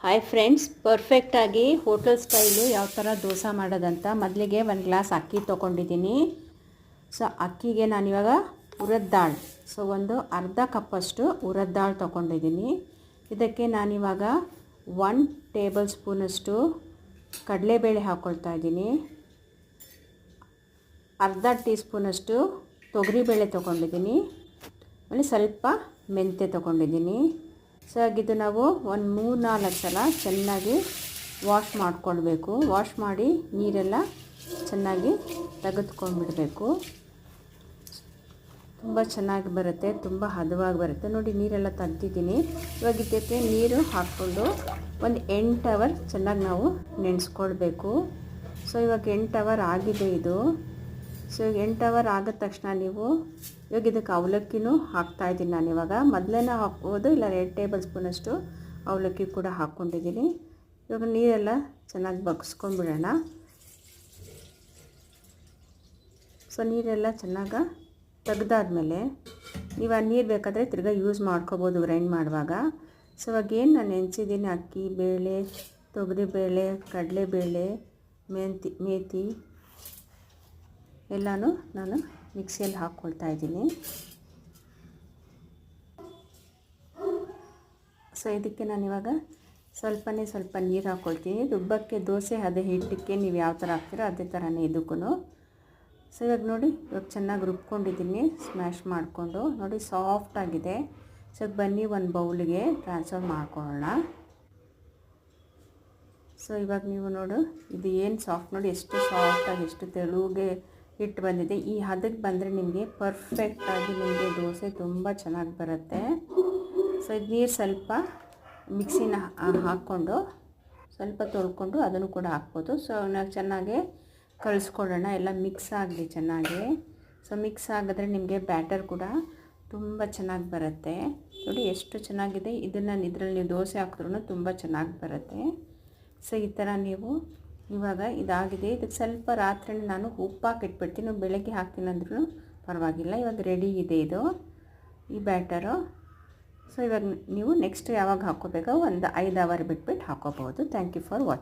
Hi friends, ಪರ್ಫೆಕ್ಟಾಗಿ hotel style ಯಾವ ಥರ ದೋಸೆ ಮಾಡೋದಂತ ಮೊದಲಿಗೆ ಒಂದು ಗ್ಲಾಸ್ ಅಕ್ಕಿ ತೊಗೊಂಡಿದ್ದೀನಿ. ಸೊ ಅಕ್ಕಿಗೆ ನಾನಿವಾಗ ಉರದ್ ದಾಳ್, ಸೊ ಒಂದು ಅರ್ಧ ಕಪ್ಪಷ್ಟು ಉರದ್ ದಾಳ್ ತೊಗೊಂಡಿದ್ದೀನಿ. ಇದಕ್ಕೆ ನಾನಿವಾಗ 1 ಟೇಬಲ್ ಸ್ಪೂನಷ್ಟು ಕಡಲೆಬೇಳೆ ಹಾಕ್ಕೊಳ್ತಾ ಇದ್ದೀನಿ. ಅರ್ಧ ಟೀ ಸ್ಪೂನಷ್ಟು ತೊಗರಿಬೇಳೆ ತೊಗೊಂಡಿದ್ದೀನಿ. ಆಮೇಲೆ ಸ್ವಲ್ಪ ಮೆಂತ್ಯ ತೊಗೊಂಡಿದ್ದೀನಿ. ಸೊ ಇದು ನಾವು ಒಂದು 3-4 ಸಲ ಚೆನ್ನಾಗಿ ವಾಶ್ ಮಾಡ್ಕೊಳ್ಬೇಕು. ವಾಶ್ ಮಾಡಿ ನೀರೆಲ್ಲ ಚೆನ್ನಾಗಿ ತೆಗೆದುಕೊಂಡ್ಬಿಡಬೇಕು. ತುಂಬ ಚೆನ್ನಾಗಿ ಬರುತ್ತೆ, ತುಂಬ ಹದವಾಗಿ ಬರುತ್ತೆ. ನೋಡಿ, ನೀರೆಲ್ಲ ತೆಗ್ದಿದ್ದೀನಿ. ಇವಾಗ ಇದಕ್ಕೆ ನೀರು ಹಾಕ್ಕೊಂಡು ಒಂದು 8 ಅವರ್ ಚೆನ್ನಾಗಿ ನಾವು ನೆನೆಸ್ಕೊಳ್ಬೇಕು. ಸೊ ಇವಾಗ 8 ಅವರ್ ಆಗಿದೆ ಇದು. ಸೊ 8 ಅವರ್ ಆಗಿದ ತಕ್ಷಣ ನೀವು ಇವಾಗ ಇದಕ್ಕೆ ಅವಲಕ್ಕಿನೂ ಹಾಕ್ತಾಯಿದ್ದೀನಿ. ನಾನು ಇವಾಗ ಮೊದಲೇ ಹಾಕ್ಬೋದು, ಇಲ್ಲ 2 ಟೇಬಲ್ ಸ್ಪೂನಷ್ಟು ಅವಲಕ್ಕಿ ಕೂಡ ಹಾಕ್ಕೊಂಡಿದ್ದೀನಿ. ಇವಾಗ ನೀರೆಲ್ಲ ಚೆನ್ನಾಗಿ ಬಗ್ಸ್ಕೊಂಡ್ಬಿಡೋಣ. ಸೊ ನೀರೆಲ್ಲ ಚೆನ್ನಾಗಿ ತೆಗ್ದಾದ್ಮೇಲೆ ನೀವು ಆ ನೀರು ಬೇಕಾದರೆ ತಿರ್ಗಾ ಯೂಸ್ ಮಾಡ್ಕೋಬೋದು ಗ್ರೈಂಡ್ ಮಾಡುವಾಗ. ಸೊ ಇವಾಗ ಏನು ನಾನು ನೆನೆಸಿದ್ದೀನಿ, ಅಕ್ಕಿ ಬೇಳೆ, ತೊಗರಿಬೇಳೆ, ಕಡಲೆಬೇಳೆ, ಮೇಥಿ ಎಲ್ಲನೂ ನಾನು ಮಿಕ್ಸಿಯಲ್ಲಿ ಹಾಕ್ಕೊಳ್ತಾ ಇದ್ದೀನಿ. ಸೊ ಇದಕ್ಕೆ ನಾನಿವಾಗ ಸ್ವಲ್ಪ ನೀರು ಹಾಕ್ಕೊಳ್ತೀನಿ. ರುಬ್ಬಕ್ಕೆ ದೋಸೆ ಅದೇ ಹಿಟ್ಟಕ್ಕೆ ನೀವು ಯಾವ ಥರ ಹಾಕ್ತೀರೋ ಅದೇ ಥರನೇ ಇದಕ್ಕೂ. ಸೊ ಇವಾಗ ನೋಡಿ, ಇವಾಗ ಚೆನ್ನಾಗಿ ರುಬ್ಕೊಂಡಿದ್ದೀನಿ ಸ್ಮ್ಯಾಶ್ ಮಾಡಿಕೊಂಡು. ನೋಡಿ, ಸಾಫ್ಟಾಗಿದೆ. ಸೊ ಬನ್ನಿ ಒಂದು ಬೌಲಿಗೆ ಟ್ರಾನ್ಸ್ಫರ್ ಮಾಡ್ಕೊಳ್ಳೋಣ. ಸೊ ಇವಾಗ ನೀವು ನೋಡು, ಇದು ಏನು ಸಾಫ್ಟ್ ನೋಡಿ, ಎಷ್ಟು ಸಾಫ್ಟಾಗಿ, ಎಷ್ಟು ತೆಳುಗೆ ಹಿಟ್ಟು ಬಂದಿದೆ. ಈ ಹದಕ್ಕೆ ಬಂದರೆ ನಿಮಗೆ ಪರ್ಫೆಕ್ಟಾಗಿ ನಿಮಗೆ ದೋಸೆ ತುಂಬ ಚೆನ್ನಾಗಿ ಬರುತ್ತೆ. ಸೊ ಇದು ನೀರು ಸ್ವಲ್ಪ ಮಿಕ್ಸಿನ ಹಾಕ್ಕೊಂಡು ಸ್ವಲ್ಪ ತೊಳ್ಕೊಂಡು ಅದನ್ನು ಕೂಡ ಹಾಕ್ಬೋದು. ಸೊ ನಾವು ಚೆನ್ನಾಗಿ ಕಲಿಸ್ಕೊಳ್ಳೋಣ, ಎಲ್ಲ ಮಿಕ್ಸ್ ಆಗಲಿ ಚೆನ್ನಾಗಿ. ಸೊ ಮಿಕ್ಸ್ ಆಗಿದ್ರೆ ನಿಮಗೆ ಬ್ಯಾಟರ್ ಕೂಡ ತುಂಬ ಚೆನ್ನಾಗಿ ಬರುತ್ತೆ. ನೋಡಿ ಎಷ್ಟು ಚೆನ್ನಾಗಿದೆ. ಇದರಲ್ಲಿ ನೀವು ದೋಸೆ ಹಾಕಿದ್ರೂ ತುಂಬ ಚೆನ್ನಾಗಿ ಬರುತ್ತೆ. ಸೊ ಈ ಥರ ನೀವು ಇವಾಗ ಇದಾಗಿದೆ. ಇದಕ್ಕೆ ಸ್ವಲ್ಪ ರಾತ್ರಿ ನಾನು ಉಪ್ಪು ಹಾಕಿಟ್ಬಿಡ್ತೀನಿ. ಬೆಳಗ್ಗೆ ಹಾಕ್ತೀನಿ ಅಂದ್ರೂ ಪರವಾಗಿಲ್ಲ. ಇವಾಗ ರೆಡಿ ಇದೆ ಇದು ಈ ಬ್ಯಾಟರು. ಸೊ ಇವಾಗ ನೀವು ನೆಕ್ಸ್ಟ್ ಯಾವಾಗ ಹಾಕ್ಕೋಬೇಕೋ ಒಂದು 5 ಅವರ್ ಬಿಟ್ಬಿಟ್ಟು ಹಾಕ್ಕೋಬೋದು. Thank you for watching.